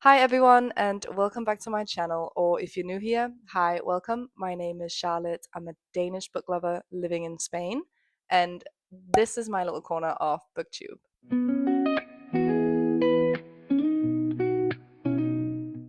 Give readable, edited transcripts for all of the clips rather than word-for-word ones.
Hi everyone and welcome back to my channel, or if you're new here, hi, welcome. My name is Charlotte. I'm a Danish book lover living in Spain, and this is my little corner of BookTube.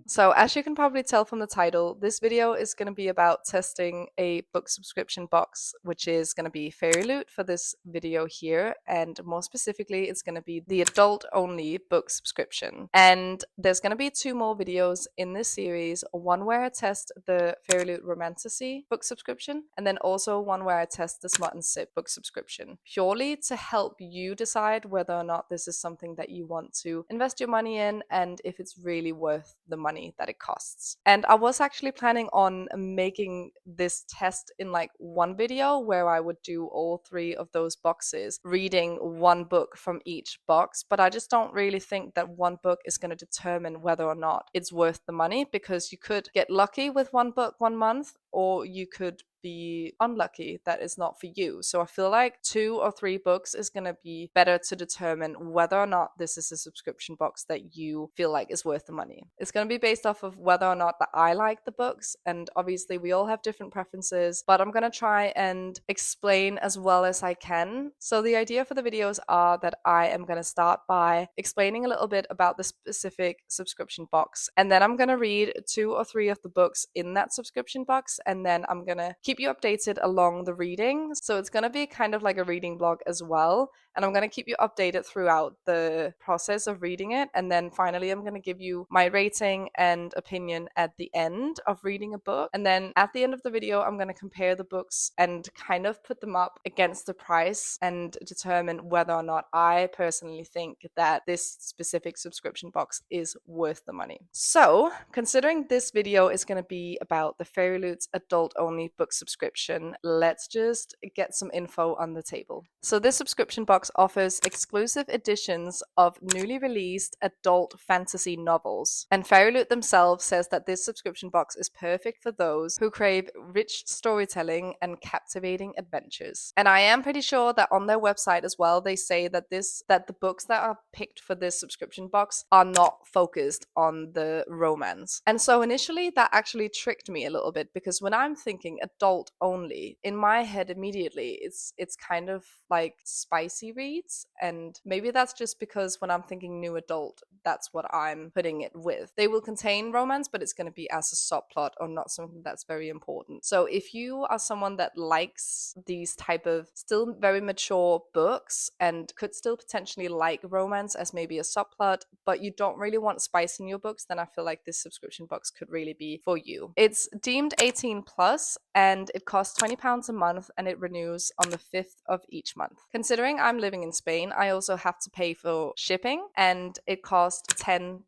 So as you can probably tell from the title, this video is going to be about testing a book subscription box, which is going to be Fairyloot for this video here. And more specifically, it's going to be the adult only book subscription. And there's going to be two more videos in this series, one where I test the Fairyloot Romantasy book subscription, and then also one where I test the Smut and Sip book subscription, purely to help you decide whether or not this is something that you want to invest your money in and if it's really worth the money that it costs. And I was actually planning on making this test in like one video where I would do all three of those boxes, reading one book from each box, but I just don't really think that one book is going to determine whether or not it's worth the money, because you could get lucky with one book 1 month, or you could be unlucky that it's not for you. So I feel like 2 or 3 books is going to be better to determine whether or not this is a subscription box that you feel like is worth the money. It's going to be based off of whether or not that I like the books, and obviously we all have different preferences, but I'm going to try and explain as well as I can. So the idea for the videos are that I am going to start by explaining a little bit about the specific subscription box, and then I'm going to read 2 or 3 of the books in that subscription box, and then I'm going to keep you updated along the reading. So it's going to be kind of like a reading blog as well, and I'm going to keep you updated throughout the process of reading it. And then finally I'm going to give you my rating and opinion at the end of reading a book, and then at the end of the video I'm going to compare the books and kind of put them up against the price and determine whether or not I personally think that this specific subscription box is worth the money. So considering this video is going to be about the Fairyloot Adult Only book subscription, let's just get some info on the table. So this subscription box offers exclusive editions of newly released adult fantasy novels, and Fairyloot themselves says that this subscription box is perfect for those who crave rich storytelling and captivating adventures. And I am pretty sure that on their website as well they say that the books that are picked for this subscription box are not focused on the romance. And so initially that actually tricked me a little bit, because when I'm thinking adult only, in my head immediately it's kind of like spicy reads, and maybe that's just because when I'm thinking new adult, that's what I'm putting it with. They will contain romance, but it's going to be as a subplot or not something that's very important. So if you are someone that likes these type of still very mature books and could still potentially like romance as maybe a subplot, but you don't really want spice in your books, then I feel like this subscription box could really be for you. It's deemed 18 plus and it costs £20 a month, and it renews on the 5th of each month. Considering I'm living in Spain, I also have to pay for shipping, and it costs £10.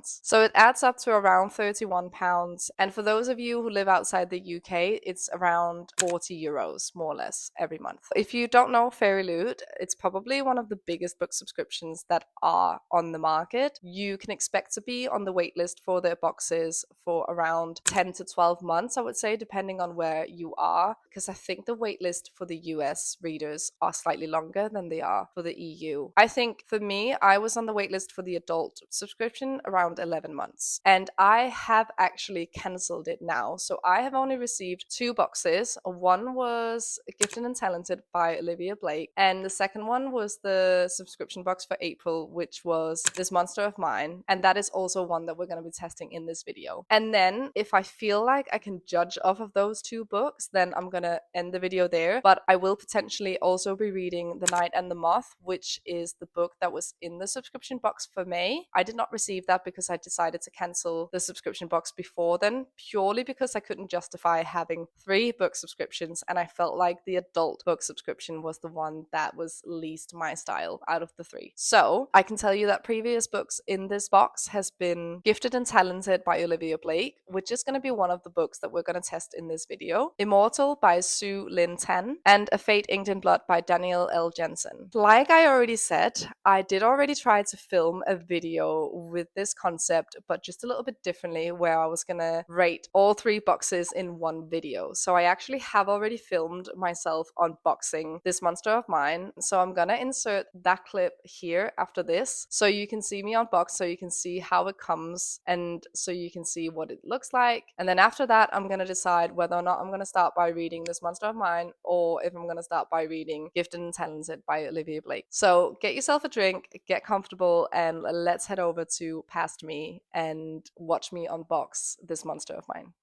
So it adds up to around £31. And for those of you who live outside the UK, it's around €40 more or less every month. If you don't know Fairyloot, it's probably one of the biggest book subscriptions that are on the market. You can expect to be on the waitlist for their boxes for around 10 to 12 months, I would say, depending on where you are, because I think the waitlist for the US readers are slightly longer than they are for the EU. I think for me, I was on the waitlist for the adult subscription around 11 months, and I have actually cancelled it now. So I have only received 2 boxes. One was Gifted and Talented by Olivia Blake, and the second one was the subscription box for April, which was This Monster of Mine, and that is also one that we're going to be testing in this video. And then if I feel like I can judge off of those 2 books, then I'm going to end the video there. But I will potentially also be reading The Knight and the Moth, which is the book that was in the subscription box for May. I did not receive that because I decided to cancel the subscription box before then, purely because I couldn't justify having 3 book subscriptions, and I felt like the adult book subscription was the one that was least my style out of the 3. So I can tell you that previous books in this box has been Gifted and Talented by Olivia Blake, which is going to be one of the books that we're going to test in this video, Immortal by Sue Lynn Tan, and A Fate Inked in Blood by Danielle L. Jensen. comparison. Like I already said, I did already try to film a video with this concept, but just a little bit differently, where I was gonna rate all 3 boxes in one video. So I actually have already filmed myself unboxing this monster of mine. So I'm gonna insert that clip here after this, so you can see me unbox, so you can see how it comes, and so you can see what it looks like. And then after that, I'm gonna decide whether or not I'm gonna start by reading this monster of mine, or if I'm gonna start by reading Gifted and Talented by Olivia Blake. So get yourself a drink, get comfortable, and let's head over to Past Me and watch me unbox this monster of mine.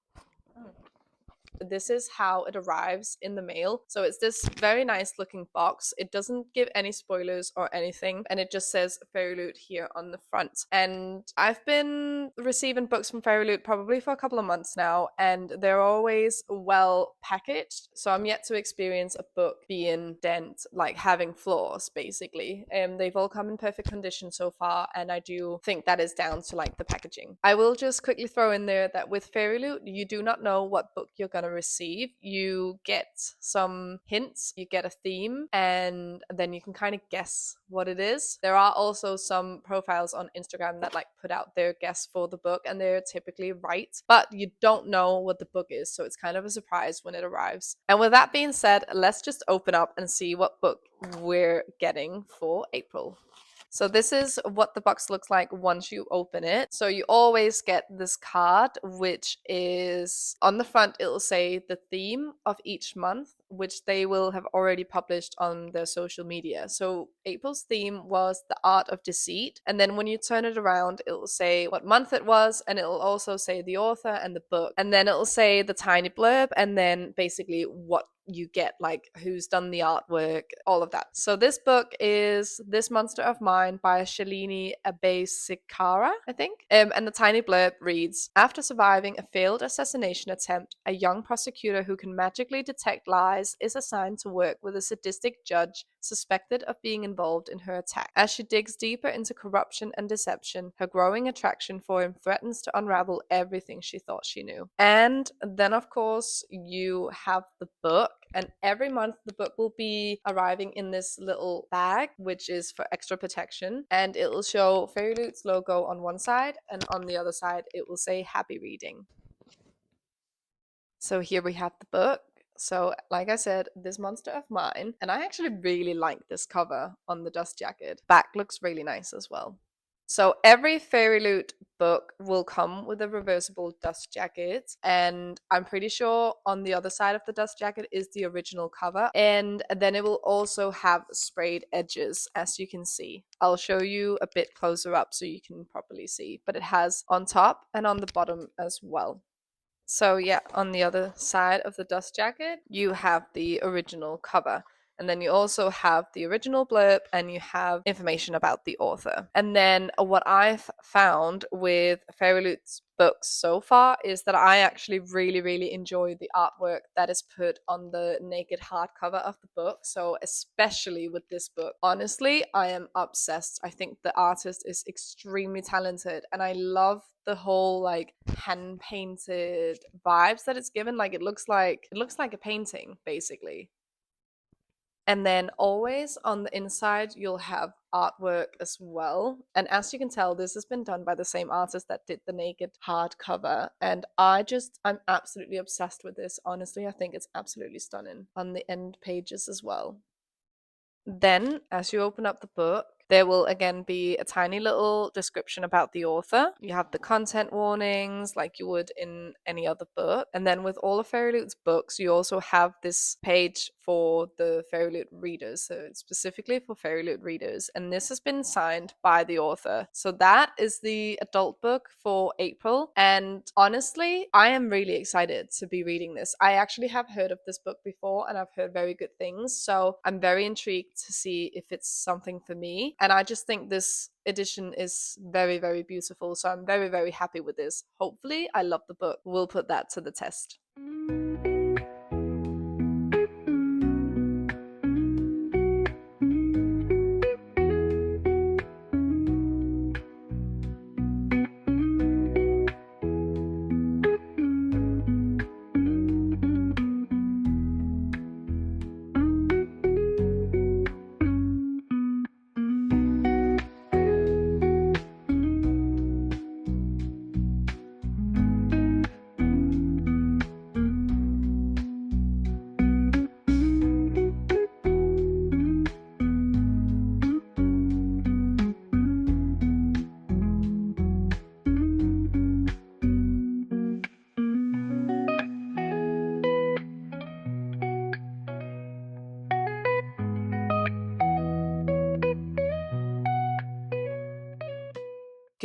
This is how it arrives in the mail. So it's this very nice looking box. It doesn't give any spoilers or anything, and it just says Fairyloot here on the front. And I've been receiving books from Fairyloot probably for a couple of months now, and they're always well packaged. So I'm yet to experience a book being dent, like having flaws basically. They've all come in perfect condition so far, and I do think that is down to like the packaging. I will just quickly throw in there that with Fairyloot, you do not know what book you're gonna receive. You get some hints, you get a theme, and then you can kind of guess what it is. There are also some profiles on Instagram that like put out their guess for the book, and they're typically right, but you don't know what the book is, so it's kind of a surprise when it arrives. And with that being said, let's just open up and see what book we're getting for April. So this is what the box looks like once you open it. So you always get this card, which is on the front, it'll say the theme of each month, which they will have already published on their social media. So April's theme was the art of deceit. And then when you turn it around, it'll say what month it was, and it'll also say the author and the book. And then it'll say the tiny blurb, and then basically what you get, like who's done the artwork, all of that. So this book is This Monster of Mine by Shalini Abesikara, I think. And the tiny blurb reads, after surviving a failed assassination attempt, a young prosecutor who can magically detect lies is assigned to work with a sadistic judge suspected of being involved in her attack. As she digs deeper into corruption and deception, her growing attraction for him threatens to unravel everything she thought she knew. And then, of course, you have the book. And every month the book will be arriving in this little bag, which is for extra protection. And it will show Fairyloot's logo on one side, and on the other side it will say happy reading. So here we have the book. So like I said, This Monster of Mine. And I actually really like this cover on the dust jacket. Back looks really nice as well. So every Fairyloot book will come with a reversible dust jacket, and I'm pretty sure on the other side of the dust jacket is the original cover, and then it will also have sprayed edges, as you can see. I'll show you a bit closer up so you can properly see, but it has on top and on the bottom as well. So yeah, on the other side of the dust jacket, you have the original cover. And then you also have the original blurb, and you have information about the author. And then what I've found with Fairyloot's books so far is that I actually really enjoy the artwork that is put on the naked hardcover of the book. So especially with this book, honestly, I am obsessed. I think the artist is extremely talented, and I love the whole like hand painted vibes that it's given. Like it looks like a painting basically. And then always on the inside, you'll have artwork as well. And as you can tell, this has been done by the same artist that did the naked hardcover. And I'm absolutely obsessed with this. Honestly, I think it's absolutely stunning on the end pages as well. Then, as you open up the book, there will again be a tiny little description about the author. You have the content warnings like you would in any other book. And then with all of Fairyloot's books, you also have this page for the Fairyloot readers. So it's specifically for Fairyloot readers. And this has been signed by the author. So that is the adult book for April. And honestly, I am really excited to be reading this. I actually have heard of this book before, and I've heard very good things. So I'm very intrigued to see if it's something for me. And I just think this edition is very beautiful. So I'm very happy with this. Hopefully, I love the book. We'll put that to the test.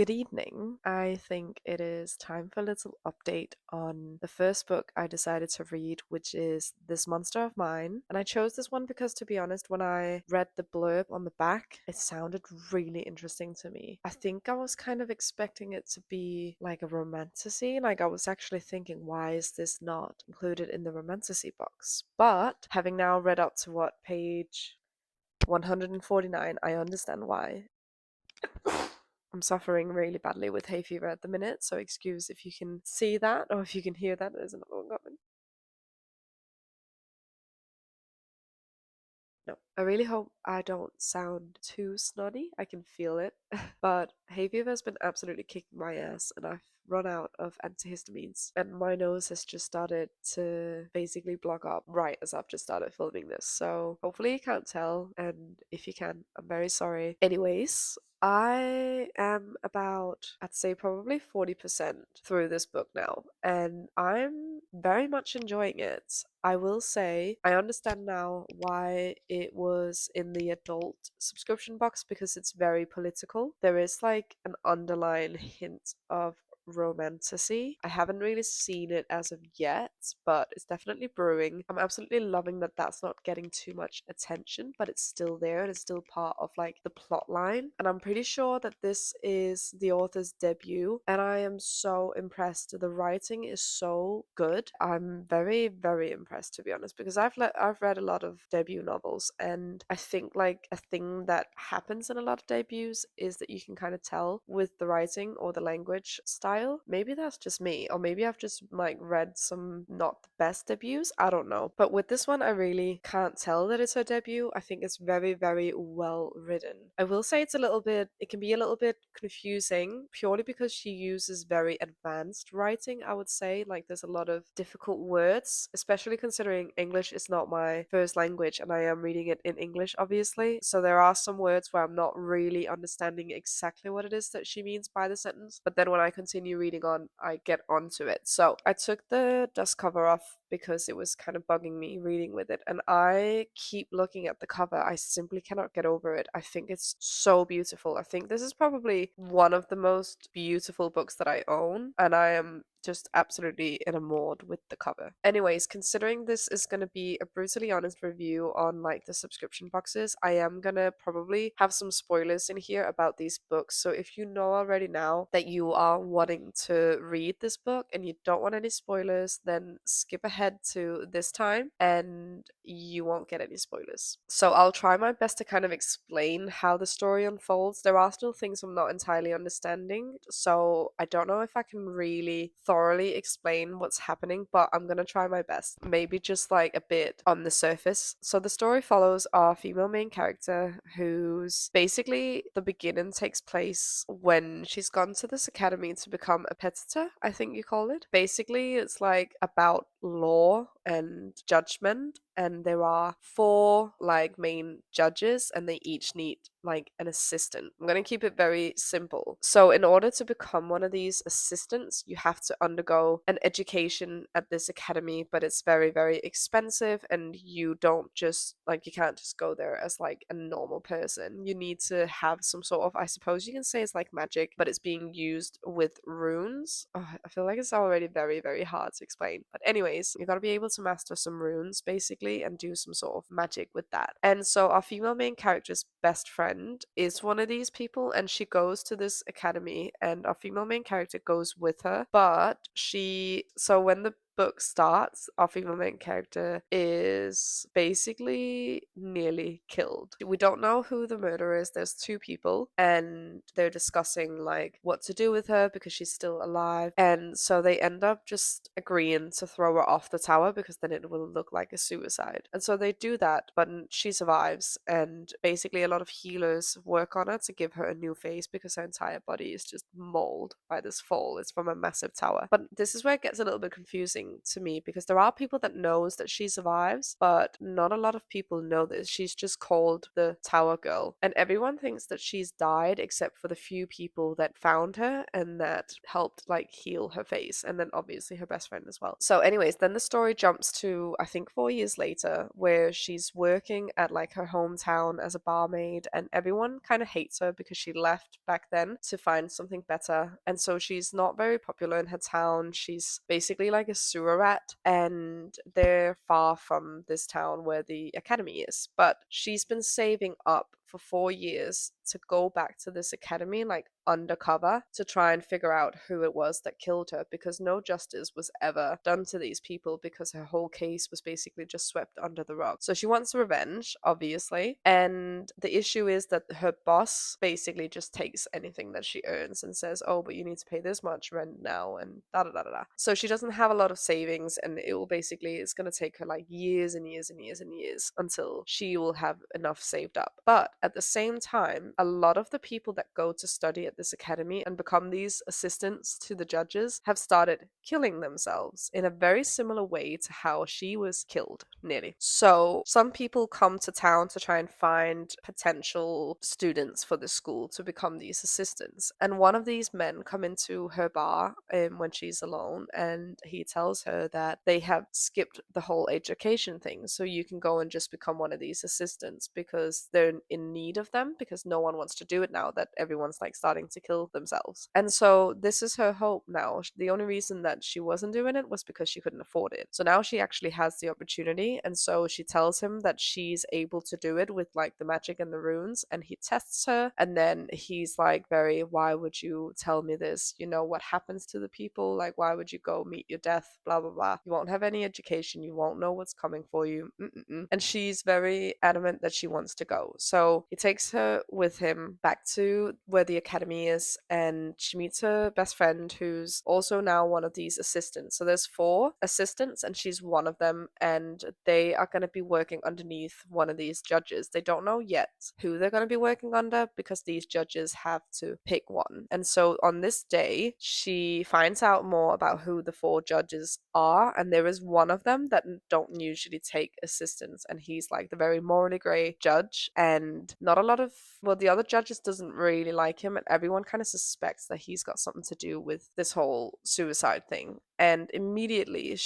Good evening. I think it is time for a little update on the first book I decided to read, which is This Monster of Mine. And I chose this one because, to be honest, when I read the blurb on the back, it sounded really interesting to me. I think I was kind of expecting it to be like a romantasy. Like, I was actually thinking, why is this not included in the romantasy box? But having now read up to what, page 149, I understand why. I'm suffering really badly with hay fever at the minute, so excuse if you can see that or if you can hear that. There's another one coming. No, I really hope I don't sound too snotty. I can feel it. But hay fever has been absolutely kicking my ass, and I've run out of antihistamines. And my nose has just started to basically block up right as I've just started filming this. So hopefully you can't tell, and if you can, I'm very sorry. Anyways, I am about, I'd say probably 40% through this book now, and I'm very much enjoying it. I will say I understand now why it was in the adult subscription box, because it's very political. There is like an underlying hint of romantasy. I haven't really seen it as of yet, but it's definitely brewing. I'm absolutely loving that that's not getting too much attention, but it's still there and it's still part of like the plot line. And I'm pretty sure that this is the author's debut, and I am so impressed. The writing is so good. I'm very, very impressed, to be honest, because I've read a lot of debut novels, and I think like a thing that happens in a lot of debuts is that you can kind of tell with the writing or the language style. Maybe that's just me, or maybe I've just like read some not the best debuts. I don't know. But with this one, I really can't tell that it's her debut. I think it's very, very well written. I will say it can be a little bit confusing purely because she uses very advanced writing, I would say. Like, there's a lot of difficult words, especially considering English is not my first language and I am reading it in English, obviously. So there are some words where I'm not really understanding exactly what it is that she means by the sentence. But then when I continue reading on, I get onto it. So I took the dust cover off because it was kind of bugging me reading with it, and I keep looking at the cover. I simply cannot get over it. I think it's so beautiful. I think this is probably one of the most beautiful books that I own, and I am just absolutely enamored with the cover. Anyways, considering this is going to be a brutally honest review on like the subscription boxes, I am going to probably have some spoilers in here about these books. So if you know already now that you are wanting to read this book and you don't want any spoilers, then skip ahead to this time and you won't get any spoilers. So I'll try my best to kind of explain how the story unfolds. There are still things I'm not entirely understanding, so I don't know if I can really thoroughly explain what's happening, but I'm gonna try my best. Maybe just like a bit on the surface. So the story follows our female main character, who's basically the beginning takes place when she's gone to this academy to become a petitor, I think you call it. Basically, it's like about law and judgment, and there are four like main judges and they each need like an assistant. I'm going to keep it very simple. So in order to become one of these assistants, you have to undergo an education at this academy, but it's very, very expensive, and you don't just like, you can't just go there as like a normal person. You need to have some sort of, I suppose you can say it's like magic, but it's being used with runes. Oh, I feel like it's already very, very hard to explain. But anyways, you got to be able to master some runes basically and do some sort of magic with that. And so our female main character's best friend is one of these people, and she goes to this academy and our female main character goes with her. But so when the book starts, our female main character is basically nearly killed. We don't know who the murderer is. There's two people and they're discussing like what to do with her because she's still alive, and so they end up just agreeing to throw her off the tower because then it will look like a suicide. And so they do that, but she survives, and basically a lot of healers work on her to give her a new face because her entire body is just mauled by this fall. It's from a massive tower. But this is where it gets a little bit confusing, confusing to me because there are people that knows that she survives, but not a lot of people know this. She's just called the Tower Girl, and everyone thinks that she's died except for the few people that found her and that helped like heal her face, and then obviously her best friend as well. So anyways, then the story jumps to I think 4 years later, where she's working at like her hometown as a barmaid, and everyone kind of hates her because she left back then to find something better, and so she's not very popular in her town. She's basically like a sewer rat, and they're far from this town where the academy is, but she's been saving up for 4 years to go back to this academy like undercover to try and figure out who it was that killed her, because no justice was ever done to these people because her whole case was basically just swept under the rug. So she wants revenge, obviously, and the issue is that her boss basically just takes anything that she earns and says, oh, but you need to pay this much rent now and da da da da da. So she doesn't have a lot of savings, and it's going to take her like years and years and years and years until she will have enough saved up. But at the same time, a lot of the people that go to study at this academy and become these assistants to the judges have started killing themselves in a very similar way to how she was killed, nearly. So some people come to town to try and find potential students for the school to become these assistants. And one of these men come into her bar when she's alone, and he tells her that they have skipped the whole education thing, so you can go and just become one of these assistants because they're in need of them, because no one wants to do it now that everyone's like starting to kill themselves. And so this is her hope now. The only reason that she wasn't doing it was because she couldn't afford it. So now she actually has the opportunity, and so she tells him that she's able to do it with like the magic and the runes, and he tests her, and then he's like, very, why would you tell me this? You know what happens to the people, like why would you go meet your death, blah blah blah. You won't have any education, you won't know what's coming for you. And she's very adamant that she wants to go. So he takes her with him back to where the academy is, and she meets her best friend, who's also now one of these assistants. So there's 4 assistants, and she's one of them, and they are going to be working underneath one of these judges. They don't know yet who they're going to be working under because these judges have to pick one. And so on this day, she finds out more about who the 4 judges are, and there is one of them that don't usually take assistants, and he's like the very morally grey judge, and not a lot of, well, the other judges doesn't really like him, and everyone kind of suspects that he's got something to do with this whole suicide thing. And immediately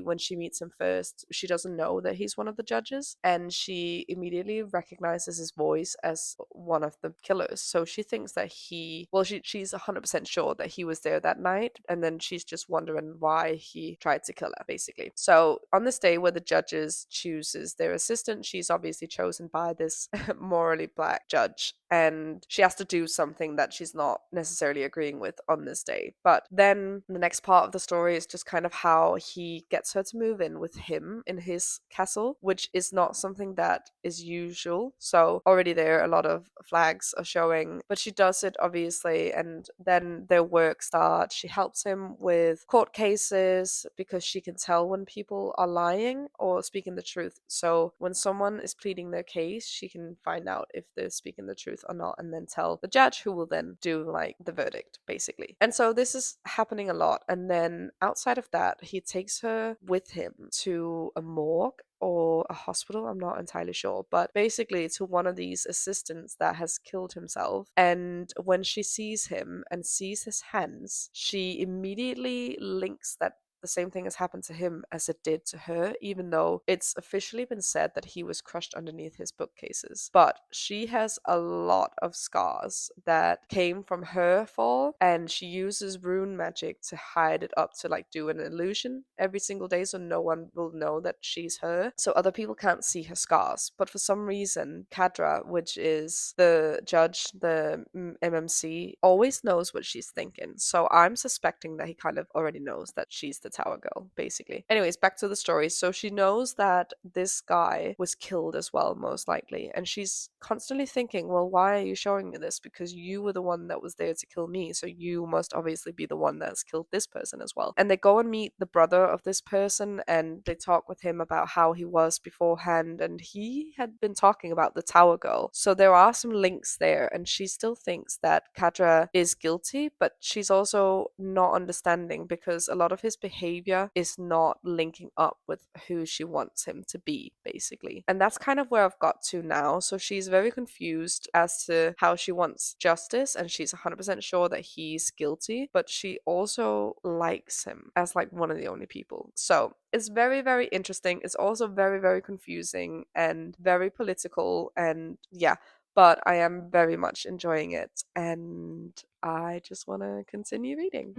when she meets him first, she doesn't know that he's one of the judges, and she immediately recognizes his voice as one of the killers. So she thinks that she's 100% sure that he was there that night, and then she's just wondering why he tried to kill her, basically. So on this day where the judges chooses their assistant, she's obviously chosen by this morally black judge, and she has to do something that she's not necessarily agreeing with on this day. But then the next part of the story is just kind of how he gets her to move in with him in his castle, which is not something that is usual. So already there a lot of flags are showing, but she does it obviously, and then their work starts. She helps him with court cases because she can tell when people are lying or speaking the truth. So when someone is pleading their case, she can find out if they're speaking the truth or not, and then tell the judge, who will then do like the verdict, basically. And so this is happening a lot. And then outside of that, he takes her with him to a morgue or a hospital, I'm not entirely sure, but basically to one of these assistants that has killed himself. And when she sees him and sees his hands, she immediately links that the same thing has happened to him as it did to her, even though it's officially been said that he was crushed underneath his bookcases. But she has a lot of scars that came from her fall, and she uses rune magic to hide it up, to like do an illusion every single day so no one will know that she's her, so other people can't see her scars. But for some reason, Kadra, which is the judge, the MMC, always knows what she's thinking. So I'm suspecting that he kind of already knows that she's the Tower Girl, basically. Anyways, back to the story. So she knows that this guy was killed as well, most likely, and she's constantly thinking, well, why are you showing me this? Because you were the one that was there to kill me, so you must obviously be the one that's killed this person as well. And they go and meet the brother of this person, and they talk with him about how he was beforehand, and he had been talking about the Tower Girl. So there are some links there, and she still thinks that Kadra is guilty, but she's also not understanding because a lot of his behavior behavior is not linking up with who she wants him to be, basically. And that's kind of where I've got to now. So she's very confused as to how she wants justice, and she's 100% sure that he's guilty, but she also likes him as like one of the only people. So it's very, very interesting. It's also very, very confusing and very political, and yeah, but I am very much enjoying it, and I just want to continue reading.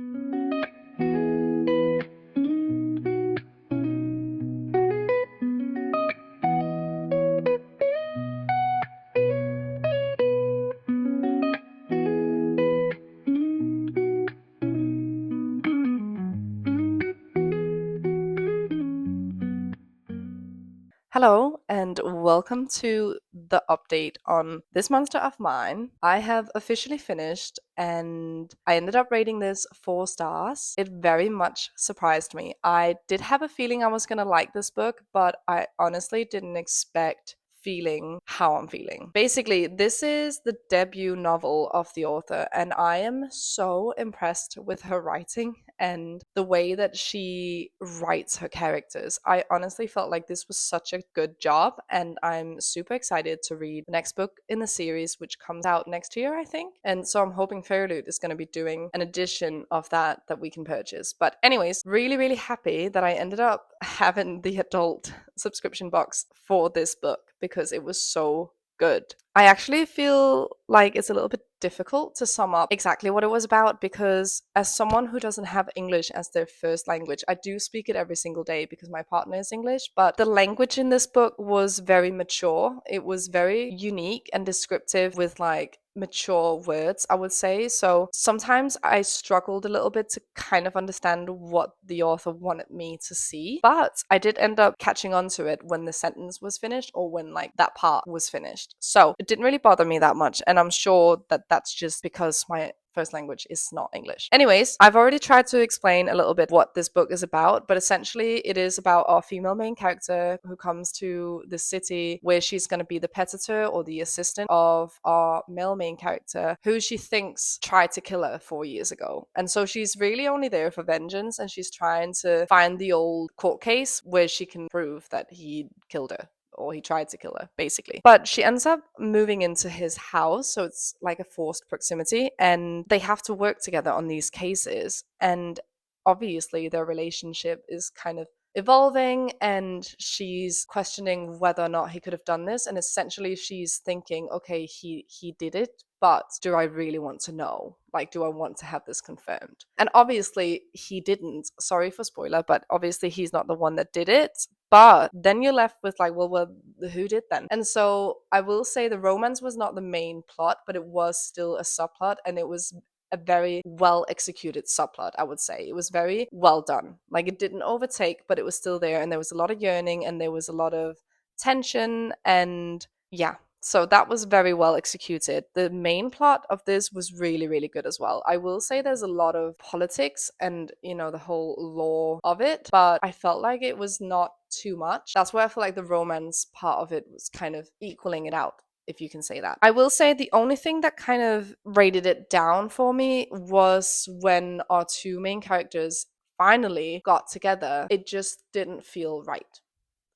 Hello, and welcome to the update on this monster of mine. I have officially finished, and I ended up rating this 4 stars. It very much surprised me. I did have a feeling I was going to like this book, but I honestly didn't expect feeling how I'm feeling. Basically, this is the debut novel of the author, and I am so impressed with her writing and the way that she writes her characters. I honestly felt like this was such a good job, and I'm super excited to read the next book in the series, which comes out next year, I think. And so I'm hoping Fairyloot is going to be doing an edition of that we can purchase. But anyways, really, really happy that I ended up having the adult subscription box for this book because it was so good. I actually feel like it's a little bit difficult to sum up exactly what it was about, because as someone who doesn't have English as their first language, I do speak it every single day because my partner is English, but the language in this book was very mature. It was very unique and descriptive with like mature words, I would say. So sometimes I struggled a little bit to kind of understand what the author wanted me to see, but I did end up catching on to it when the sentence was finished or when like that part was finished. So it didn't really bother me that much, and I'm sure that that's just because my first language is not English. Anyways, I've already tried to explain a little bit what this book is about, but essentially it is about our female main character who comes to the city where she's going to be the petitor or the assistant of our male main character, who she thinks tried to kill her 4 years ago. And so she's really only there for vengeance, and she's trying to find the old court case where she can prove that he killed her, or he tried to kill her, basically. But she ends up moving into his house, so it's like a forced proximity, and they have to work together on these cases. And obviously, their relationship is kind of evolving, and she's questioning whether or not he could have done this. And essentially, she's thinking, okay, he did it, but do I really want to know? Like, do I want to have this confirmed? And obviously, he didn't. Sorry for spoiler, but obviously, he's not the one that did it. But then you're left with like, well, who did then? And so I will say the romance was not the main plot, but it was still a subplot, and it was a very well executed subplot, I would say. It was very well done. Like, it didn't overtake, but it was still there, and there was a lot of yearning, and there was a lot of tension, and yeah. So that was very well executed. The main plot of this was really, really good as well. I will say there's a lot of politics and, the whole law of it, but I felt like it was not too much. That's where I feel like the romance part of it was kind of equaling it out, if you can say that. I will say the only thing that kind of rated it down for me was when our two main characters finally got together. It just didn't feel right.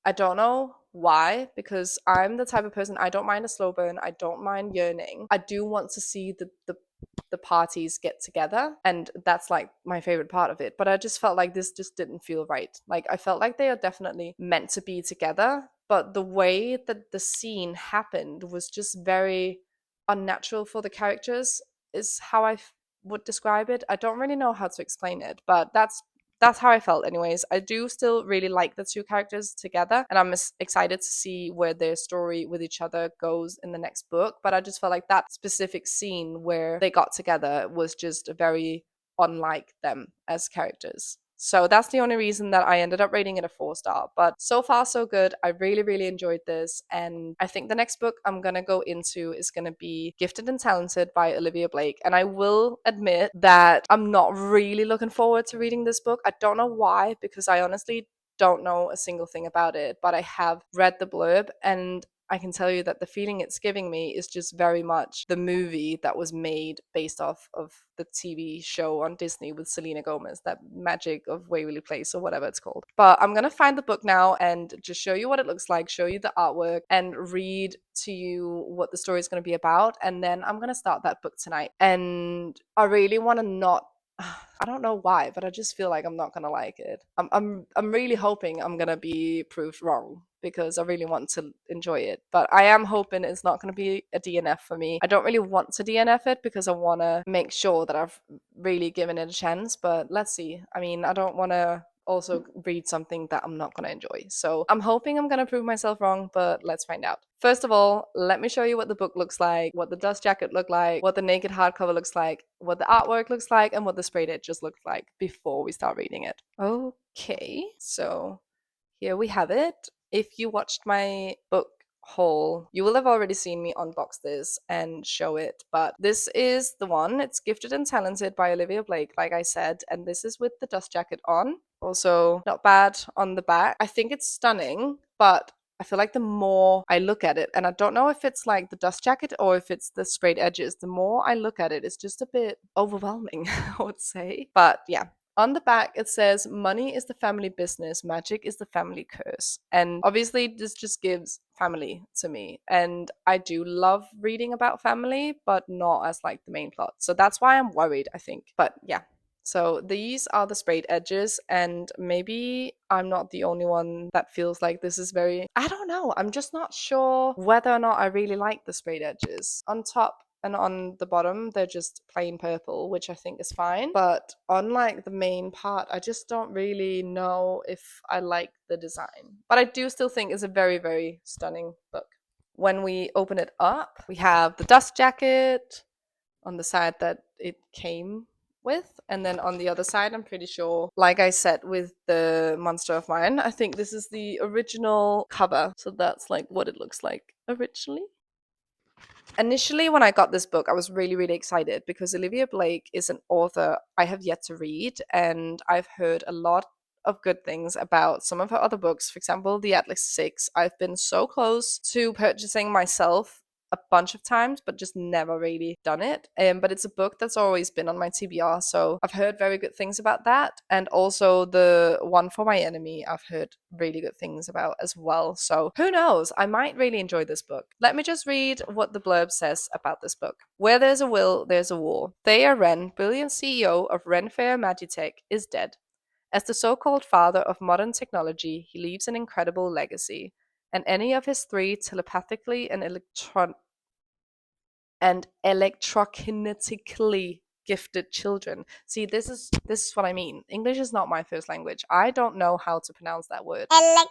I don't know why, because I'm the type of person, I don't mind a slow burn, I don't mind yearning. I do want to see the parties get together, and that's like my favorite part of it. But I just felt like this just didn't feel right. Like, I felt like they are definitely meant to be together, but the way that the scene happened was just very unnatural for the characters, is how I would describe it. I don't really know how to explain it, but that's how I felt anyways. I do still really like the two characters together, and I'm excited to see where their story with each other goes in the next book, but I just felt like that specific scene where they got together was just very unlike them as characters. So that's the only reason that I ended up rating it a 4-star. But so far, so good. I really, really enjoyed this. And I think the next book I'm going to go into is going to be Gifted and Talented by Olivia Blake. And I will admit that I'm not really looking forward to reading this book. I don't know why, because I honestly don't know a single thing about it. But I have read the blurb, and I can tell you that the feeling it's giving me is just very much the movie that was made based off of the TV show on Disney with Selena Gomez, that Magic of Waverly Place or whatever it's called. But I'm gonna find the book now and just show you what it looks like, show you the artwork, and read to you what the story is going to be about. And then I'm going to start that book tonight. And I really want to not, I don't know why, but I just feel like I'm not gonna like it. I'm really hoping I'm gonna be proved wrong because I really want to enjoy it. But I am hoping it's not gonna be a DNF for me. I don't really want to DNF it because I wanna make sure that I've really given it a chance. But let's see. I mean, I don't wanna also read something that I'm not going to enjoy. So I'm hoping I'm going to prove myself wrong, but let's find out. First of all, let me show you what the book looks like, what the dust jacket looked like, what the naked hardcover looks like, what the artwork looks like, and what the sprayed edges look like before we start reading it. Okay, so here we have it. If you watched my book haul, you will have already seen me unbox this and show it, but this is the one. It's Gifted and Talented by Olivia Blake, like I said, and this is with the dust jacket on. Also, not bad on the back. I think it's stunning, but I feel like the more I look at it, and I don't know if it's like the dust jacket or if it's the sprayed edges, the more I look at it, it's just a bit overwhelming, I would say. But yeah, on the back, it says, money is the family business, magic is the family curse. And obviously, this just gives family to me. And I do love reading about family, but not as like the main plot. So that's why I'm worried, I think. But yeah. So these are the sprayed edges, and maybe I'm not the only one that feels like this is very, I don't know. I'm just not sure whether or not I really like the sprayed edges. On top and on the bottom, they're just plain purple, which I think is fine. But on like the main part, I just don't really know if I like the design. But I do still think it's a very, very stunning book. When we open it up, we have the dust jacket on the side that it came with, and then on the other side, I'm pretty sure, like I said with the Monster of Mine, I think this is the original cover. So that's like what it looks like originally. Initially, when I got this book, I was really, really excited because Olivia Blake is an author I have yet to read, and I've heard a lot of good things about some of her other books. For example, The Atlas Six, I've been so close to purchasing myself a bunch of times, but just never really done it. But it's a book that's always been on my TBR, so I've heard very good things about that. And also the One for My Enemy, I've heard really good things about as well. So who knows? I might really enjoy this book. Let me just read what the blurb says about this book. Where there's a will, there's a war. Thayer Wren, brilliant CEO of Renfair Magitech, is dead. As the so-called father of modern technology, he leaves an incredible legacy. And any of his three telepathically and electrokinetically gifted children. See, this is what I mean. English is not my first language. I don't know how to pronounce that word. How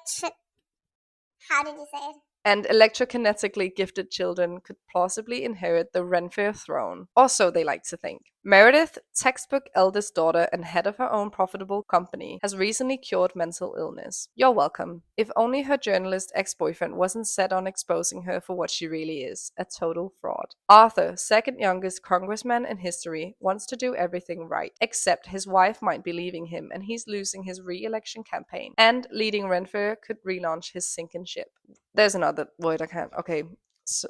did you say it? And electrokinetically gifted children could plausibly inherit the Renfair throne. Or so they like to think. Meredith, textbook eldest daughter and head of her own profitable company, has recently cured mental illness. You're welcome. If only her journalist ex-boyfriend wasn't set on exposing her for what she really is, a total fraud. Arthur, second youngest congressman in history, wants to do everything right, except his wife might be leaving him and he's losing his re-election campaign. And leading Renfair could relaunch his sinking ship. There's another word I can't. Okay, so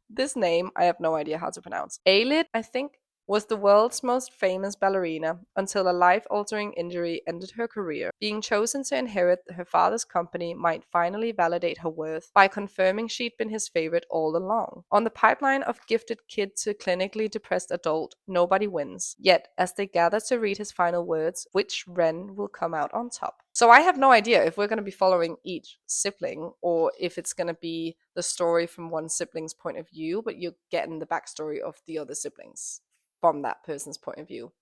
this name I have no idea how to pronounce. Aelid, I think, was the world's most famous ballerina until a life-altering injury ended her career. Being chosen to inherit her father's company might finally validate her worth by confirming she'd been his favorite all along. On the pipeline of gifted kid to clinically depressed adult, nobody wins. Yet, as they gather to read his final words, which Wren will come out on top? So I have no idea if we're going to be following each sibling or if it's going to be the story from one sibling's point of view, but you're getting the backstory of the other siblings from that person's point of view.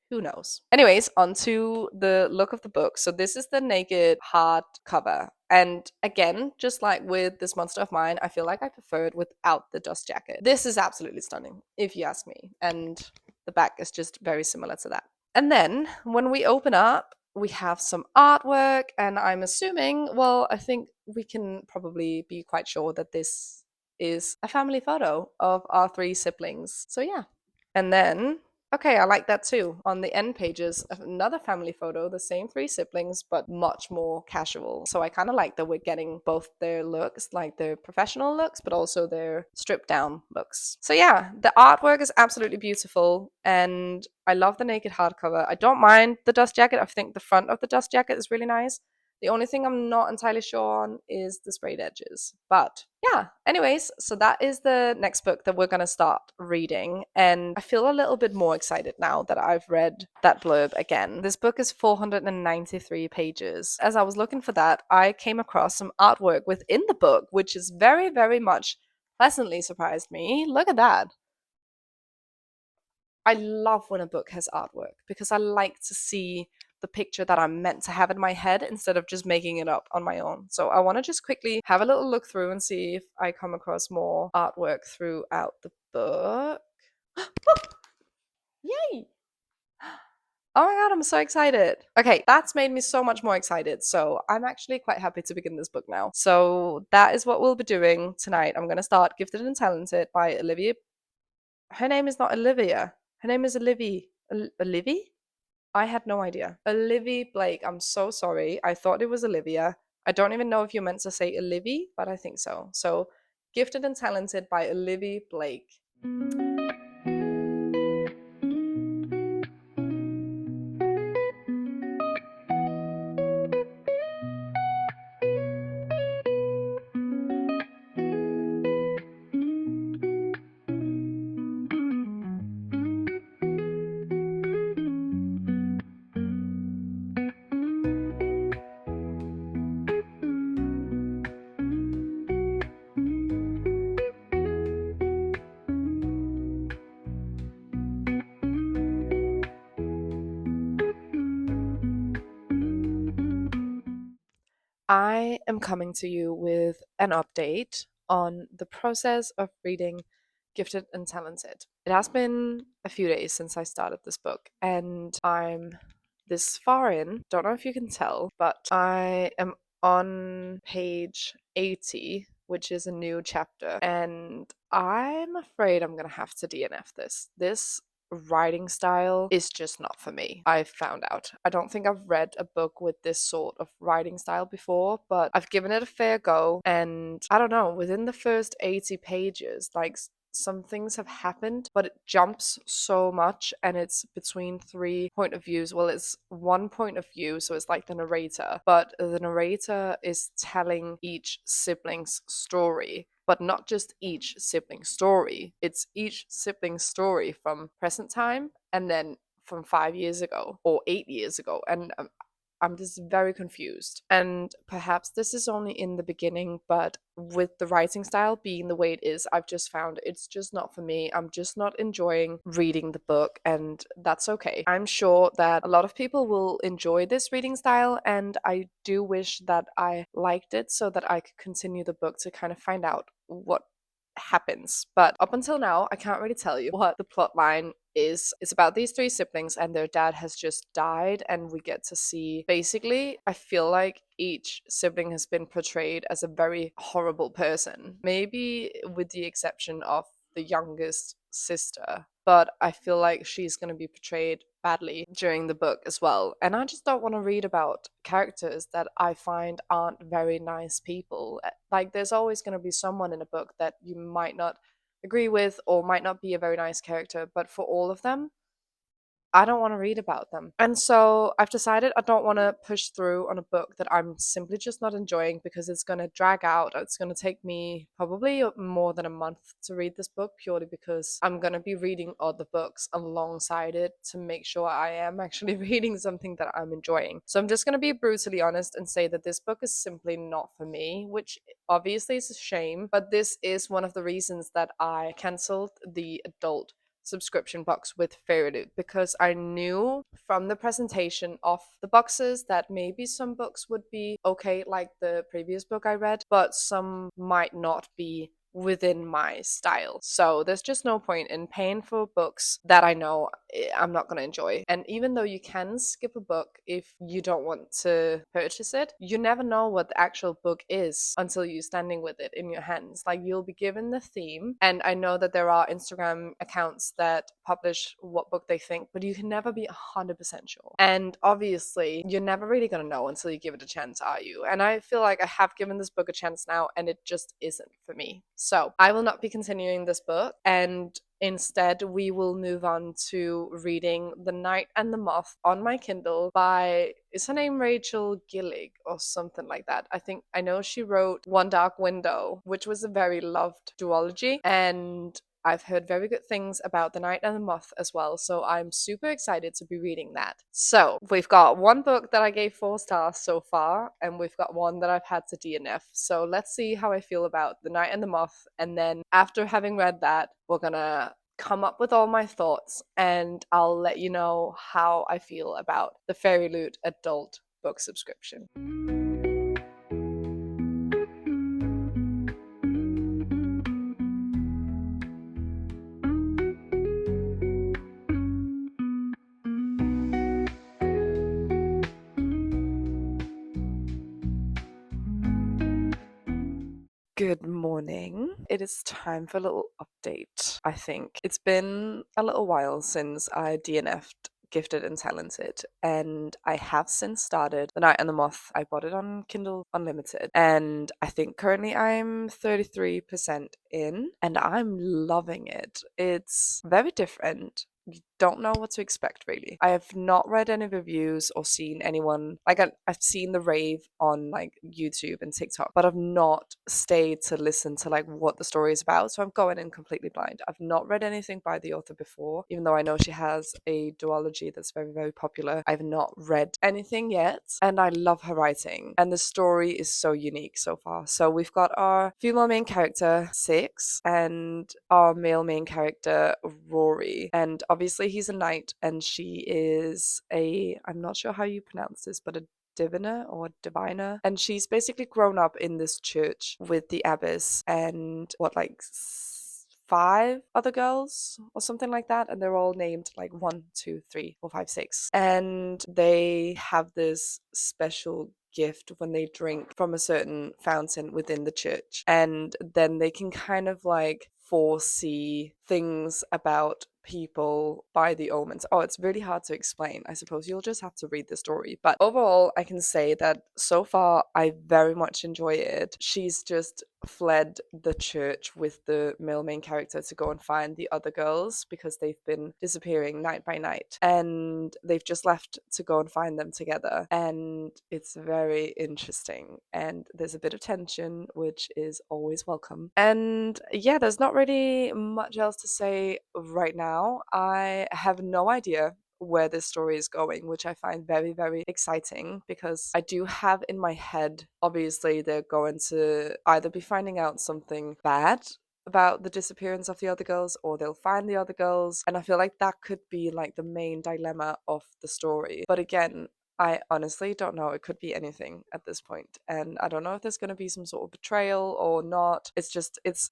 Who knows? Anyways, onto the look of the book. So this is the naked hardcover. And again, just like with this Monster of Mine, I feel like I prefer it without the dust jacket. This is absolutely stunning, if you ask me. And the back is just very similar to that. And then when we open up, we have some artwork, and I'm assuming, well, I think we can probably be quite sure that this is a family photo of our three siblings. So yeah. And then Okay, I like that too. On the end pages, another family photo, the same three siblings, but much more casual. So I kind of like that we're getting both their looks, like their professional looks, but also their stripped down looks. So yeah, the artwork is absolutely beautiful, and I love the naked hardcover. I don't mind the dust jacket. I think the front of the dust jacket is really nice. The only thing I'm not entirely sure on is the sprayed edges. But yeah, anyways, so that is the next book that we're going to start reading. And I feel a little bit more excited now that I've read that blurb again. This book is 493 pages. As I was looking for that, I came across some artwork within the book, which is very, very much pleasantly surprised me. Look at that. I love when a book has artwork because I like to see the picture that I'm meant to have in my head instead of just making it up on my own. So I want to just quickly have a little look through and see if I come across more artwork throughout the book. Yay! Oh my god, I'm so excited. Okay, that's made me so much more excited. So I'm actually quite happy to begin this book now. So that is what we'll be doing tonight. I'm going to start Gifted and Talented by Olivia. Her name is not Olivia. Her name is Olivia. Olivia? I had no idea. Olivia Blake. I'm so sorry. I thought it was Olivia. I don't even know if you're meant to say Olivia, but I think so. So, Gifted and Talented by Olivia Blake. I am coming to you with an update on the process of reading Gifted and Talented. It has been a few days since I started this book, and I'm this far in. Don't know if you can tell, but I am on page 80, which is a new chapter, and I'm afraid I'm gonna have to DNF this. This writing style is just not for me. I've found out. I don't think I've read a book with this sort of writing style before, but I've given it a fair go. And I don't know, within the first 80 pages, like some things have happened, but it jumps so much and it's between three point of views. Well, it's one point of view, so it's like the narrator, but the narrator is telling each sibling's story. But not just each sibling story, it's each sibling story from present time and then from 5 years ago or 8 years ago. And I'm just very confused. And perhaps this is only in the beginning, but with the writing style being the way it is, I've just found it's just not for me. I'm just not enjoying reading the book, and that's okay. I'm sure that a lot of people will enjoy this reading style, and I do wish that I liked it so that I could continue the book to kind of find out what happens. But up until now, I can't really tell you what the plot line is. It's about these three siblings and their dad has just died, and we get to see basically, I feel like each sibling has been portrayed as a very horrible person, maybe with the exception of the youngest sister, but I feel like she's going to be portrayed badly during the book as well. And I just don't want to read about characters that I find aren't very nice people. Like, there's always going to be someone in a book that you might not agree with or might not be a very nice character, but for all of them, I don't want to read about them. And so I've decided I don't want to push through on a book that I'm simply just not enjoying because it's going to drag out. It's going to take me probably more than a month to read this book purely because I'm going to be reading other books alongside it to make sure I am actually reading something that I'm enjoying. So I'm just going to be brutally honest and say that this book is simply not for me, which obviously is a shame, but this is one of the reasons that I cancelled the adult subscription box with Fairyloot because I knew from the presentation of the boxes that maybe some books would be okay, like the previous book I read, but some might not be within my style. So there's just no point in paying for books that I know I'm not going to enjoy. And even though you can skip a book if you don't want to purchase it, you never know what the actual book is until you're standing with it in your hands. Like, you'll be given the theme, and I know that there are Instagram accounts that publish what book they think, but you can never be 100% sure. And obviously, you're never really going to know until you give it a chance, are you? And I feel like I have given this book a chance now, and it just isn't for me. So I will not be continuing this book, and instead, we will move on to reading The Knight and the Moth on my Kindle by, is her name Rachel Gillig or something like that? I know she wrote One Dark Window, which was a very loved duology, and I've heard very good things about The Knight and the Moth as well, so I'm super excited to be reading that. So, we've got one book that I gave 4 stars so far, and we've got one that I've had to DNF. So, let's see how I feel about The Knight and the Moth, and then after having read that, we're gonna come up with all my thoughts, and I'll let you know how I feel about the Fairyloot Adult Book Subscription. Good morning. It is time for a little update, I think. It's been a little while since I DNF'd Gifted and Talented, and I have since started The Knight and the Moth. I bought it on Kindle Unlimited, and I think currently I'm 33% in, and I'm loving it. It's very different. You don't know what to expect, really. I have not read any reviews or seen anyone, like, I've seen the rave on like YouTube and TikTok, but I've not stayed to listen to like what the story is about, so I'm going in completely blind. I've not read anything by the author before, even though I know she has a duology that's very, very popular. I've not read anything yet, and I love her writing, and the story is so unique so far. So we've got our female main character, Six, and our male main character, Rory, and obviously he's a knight, and she is I'm not sure how you pronounce this, but a diviner or diviner, and she's basically grown up in this church with the abbess and what, like 5 other girls or something like that, and they're all named like 1, 2, 3, 4, 5, 6, and they have this special gift when they drink from a certain fountain within the church, and then they can kind of like foresee things about people by the omens. Oh, it's really hard to explain. I suppose you'll just have to read the story. But overall, I can say that so far I very much enjoy it. She's just fled the church with the male main character to go and find the other girls because they've been disappearing night by night, and they've just left to go and find them together, and it's very interesting, and there's a bit of tension, which is always welcome. And yeah, there's not really much else to say right now. I have no idea where this story is going, which I find very, very exciting, because I do have in my head, obviously, they're going to either be finding out something bad about the disappearance of the other girls, or they'll find the other girls, and I feel like that could be like the main dilemma of the story. But again, I honestly don't know. It could be anything at this point. And I don't know if there's going to be some sort of betrayal or not.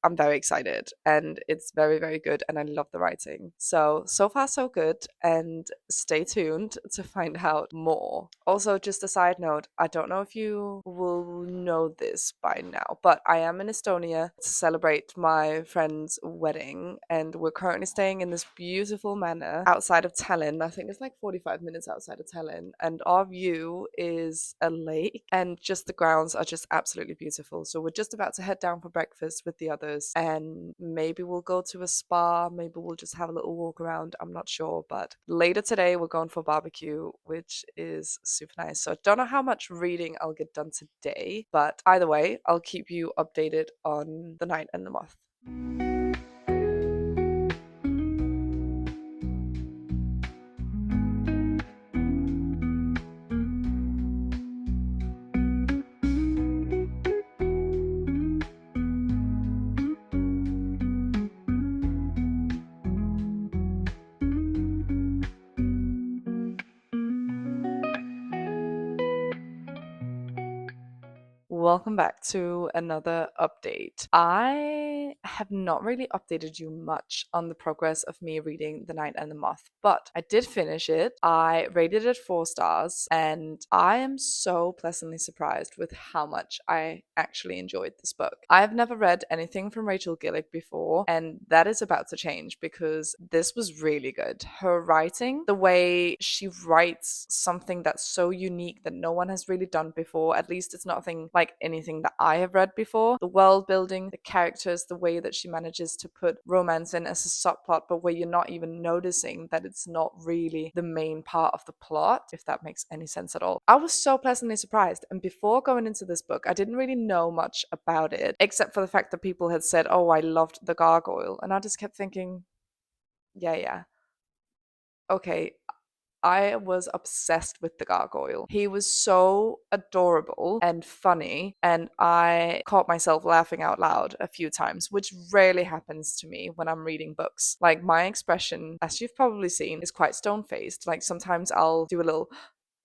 I'm very excited, and it's very, very good. And I love the writing. So far, so good. And stay tuned to find out more. Also, just a side note, I don't know if you will know this by now, but I am in Estonia to celebrate my friend's wedding. And we're currently staying in this beautiful manor outside of Tallinn. I think it's like 45 minutes outside of Tallinn. And our view is a lake, and just the grounds are just absolutely beautiful. So we're just about to head down for breakfast with the others, and maybe we'll go to a spa, maybe we'll just have a little walk around, I'm not sure. But later today we're going for barbecue, which is super nice. So I don't know how much reading I'll get done today, but either way, I'll keep you updated on The Knight and the Moth. Welcome back to another update. I have not really updated you much on the progress of me reading The Knight and the Moth, but I did finish it. I rated it 4 stars, and I am so pleasantly surprised with how much I actually enjoyed this book. I have never read anything from Rachel Gillick before, and that is about to change because this was really good. Her writing, the way she writes something that's so unique that no one has really done before, at least it's nothing like anything that I have read before. The world building, the characters, the way that she manages to put romance in as a subplot, but where you're not even noticing that it's not really the main part of the plot, if that makes any sense at all. I was so pleasantly surprised. And before going into this book, I didn't really know much about it, except for the fact that people had said, oh, I loved the gargoyle. And I just kept thinking, yeah, okay, I was obsessed with the gargoyle. He was so adorable and funny, and I caught myself laughing out loud a few times, which rarely happens to me when I'm reading books. Like, my expression, as you've probably seen, is quite stone-faced. Like, sometimes I'll do a little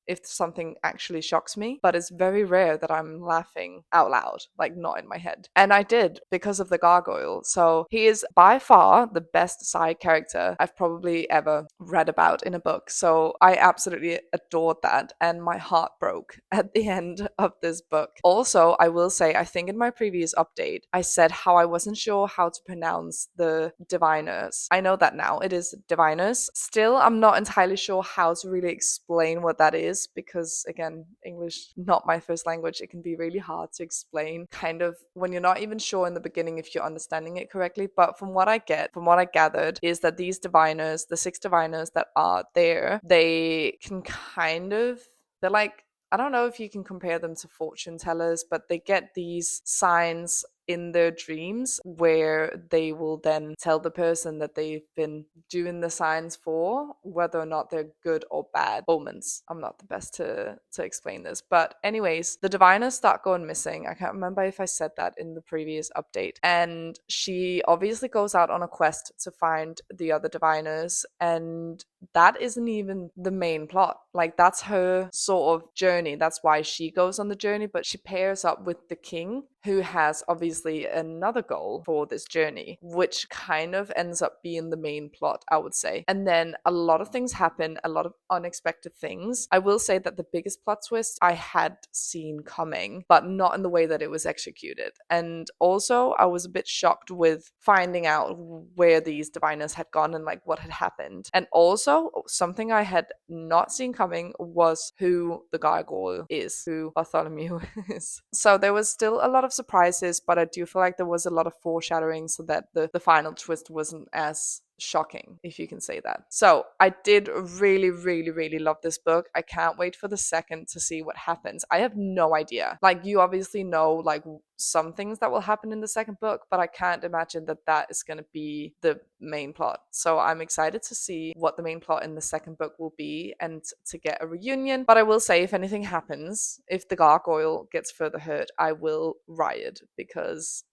if something actually shocks me, but it's very rare that I'm laughing out loud, like not in my head. And I did because of the gargoyle. So he is by far the best side character I've probably ever read about in a book. So I absolutely adored that, and my heart broke at the end of this book. Also, I will say, I think in my previous update, I said how I wasn't sure how to pronounce the diviners. I know that now, it is diviners. Still, I'm not entirely sure how to really explain what that is because, again, English not my first language. It can be really hard to explain kind of when you're not even sure in the beginning if you're understanding it correctly. But from what I gathered is that these diviners, the 6 diviners that are there, they can kind of, they're like, I don't know if you can compare them to fortune tellers, but they get these signs in their dreams where they will then tell the person that they've been doing the signs for whether or not they're good or bad omens. I'm not the best to explain this, but anyways, the diviners start going missing. I can't remember if I said that in the previous update, and she obviously goes out on a quest to find the other diviners, and that isn't even the main plot. Like, that's her sort of journey. That's why she goes on the journey, but she pairs up with the king, who has obviously another goal for this journey, which kind of ends up being the main plot, I would say. And then a lot of things happen, a lot of unexpected things. I will say that the biggest plot twist I had seen coming, but not in the way that it was executed. And also, I was a bit shocked with finding out where these diviners had gone and like what had happened. And also, something I had not seen coming was who the gargoyle is, who Bartholomew is. So there was still a lot of surprises, but I do feel like there was a lot of foreshadowing so that the final twist wasn't as shocking, if you can say that. So I did really, really, really love this book. I can't wait for the second to see what happens. I have no idea. Like, you obviously know like some things that will happen in the second book, but I can't imagine that that is going to be the main plot. So I'm excited to see what the main plot in the second book will be and to get a reunion. But I will say, if anything happens, if the gargoyle gets further hurt, I will riot because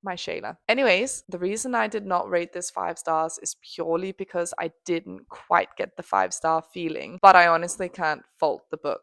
my Shayla. Anyways, the reason I did not rate this 5 stars is purely because I didn't quite get the 5 star feeling, but I honestly can't fault the book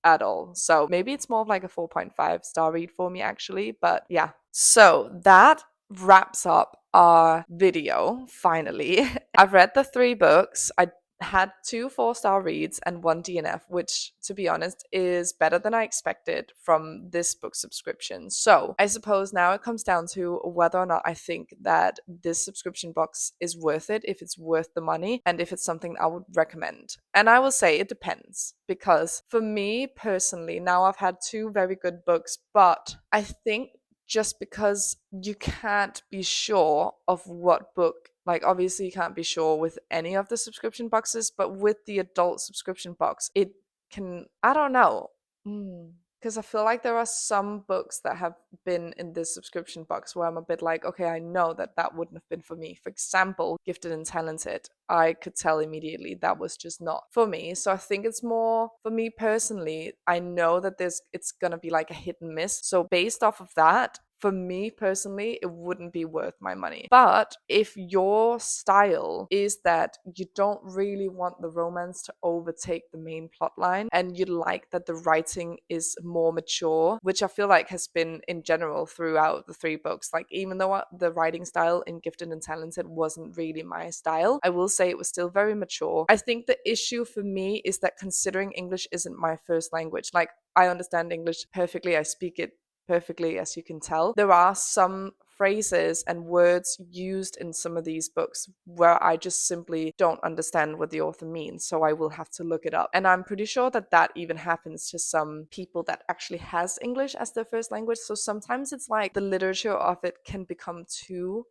at all. So maybe it's more of like a 4.5 star read for me, actually. But yeah. So that wraps up our video, finally. I've read the 3 books. I had 2 4-star reads and 1 DNF, which, to be honest, is better than I expected from this book subscription. So I suppose now it comes down to whether or not I think that this subscription box is worth it, if it's worth the money, and if it's something I would recommend. And I will say it depends, because for me personally, now I've had 2 very good books, but I think just because you can't be sure of what book, like obviously you can't be sure with any of the subscription boxes, but with the adult subscription box, it can, I don't know. Because I feel like there are some books that have been in this subscription box where I'm a bit like, okay, I know that that wouldn't have been for me. For example, Gifted and Talented, I could tell immediately that was just not for me. So I think it's more for me personally. I know that it's gonna be like a hit and miss. So based off of that, for me personally, it wouldn't be worth my money. But if your style is that you don't really want the romance to overtake the main plot line and you like that the writing is more mature, which I feel like has been in general throughout the three books, like even though the writing style in Gifted and Talented wasn't really my style, I will say it was still very mature. I think the issue for me is that considering English isn't my first language, like I understand English perfectly, I speak it perfectly, as you can tell. There are some phrases and words used in some of these books where I just simply don't understand what the author means, so I will have to look it up. And I'm pretty sure that that even happens to some people that actually has English as their first language. So sometimes it's like the literature of it can become too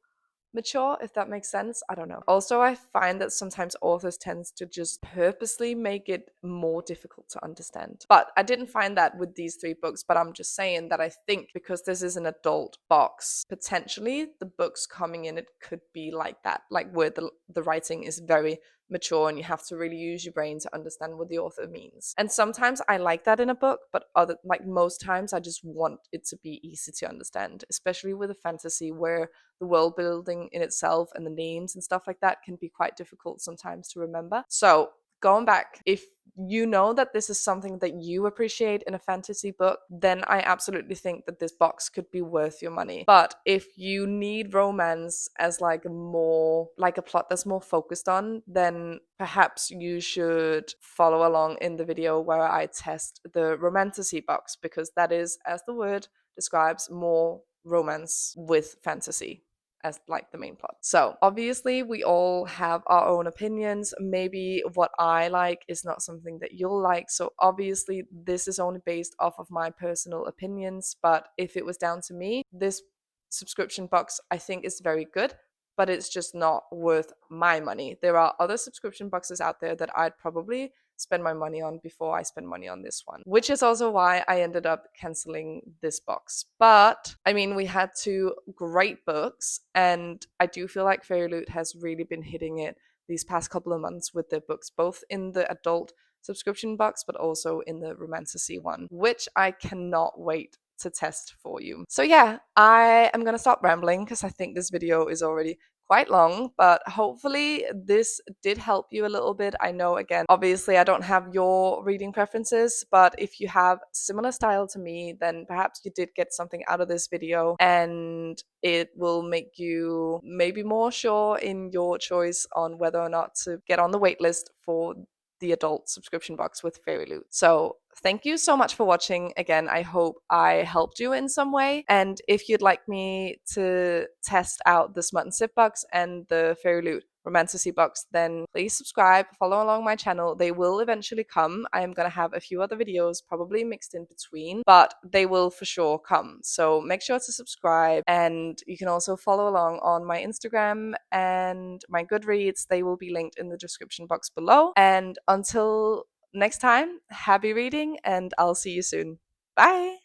mature, if that makes sense. I don't know. Also, I find that sometimes authors tend to just purposely make it more difficult to understand. But I didn't find that with these three books, but I'm just saying that I think because this is an adult box, potentially the books coming in it could be like that, like where the writing is very mature and you have to really use your brain to understand what the author means. And sometimes I like that in a book, but other, like most times I just want it to be easy to understand, especially with a fantasy where the world building in itself and the names and stuff like that can be quite difficult sometimes to remember. So going back, if you know that this is something that you appreciate in a fantasy book, then I absolutely think that this box could be worth your money. But if you need romance as like a more, like a plot that's more focused on, then perhaps you should follow along in the video where I test the romantasy box, because that is, as the word describes, more romance with fantasy as like the main plot. So obviously we all have our own opinions. Maybe what I like is not something that you'll like. So obviously this is only based off of my personal opinions. But if it was down to me, this subscription box I think is very good, but it's just not worth my money. There are other subscription boxes out there that I'd probably spend my money on before I spend money on this one, which is also why I ended up canceling this box. But I mean, we had two great books, and I do feel like Fairyloot has really been hitting it these past couple of months with their books, both in the adult subscription box but also in the romantasy one, which I cannot wait to test for you. So yeah, I am gonna stop rambling because I think this video is already quite long, but hopefully this did help you a little bit. I know, again, obviously I don't have your reading preferences, but if you have similar style to me, then perhaps you did get something out of this video and it will make you maybe more sure in your choice on whether or not to get on the waitlist for the adult subscription box with Fairyloot. So thank you so much for watching. Again, I hope I helped you in some way. And if you'd like me to test out the Smut and Sip box and the Fairyloot Romantasy box, then please subscribe, follow along my channel. They will eventually come. I am going to have a few other videos probably mixed in between, but they will for sure come. So make sure to subscribe, and you can also follow along on my Instagram and my Goodreads. They will be linked in the description box below. And until next time, happy reading, and I'll see you soon. Bye!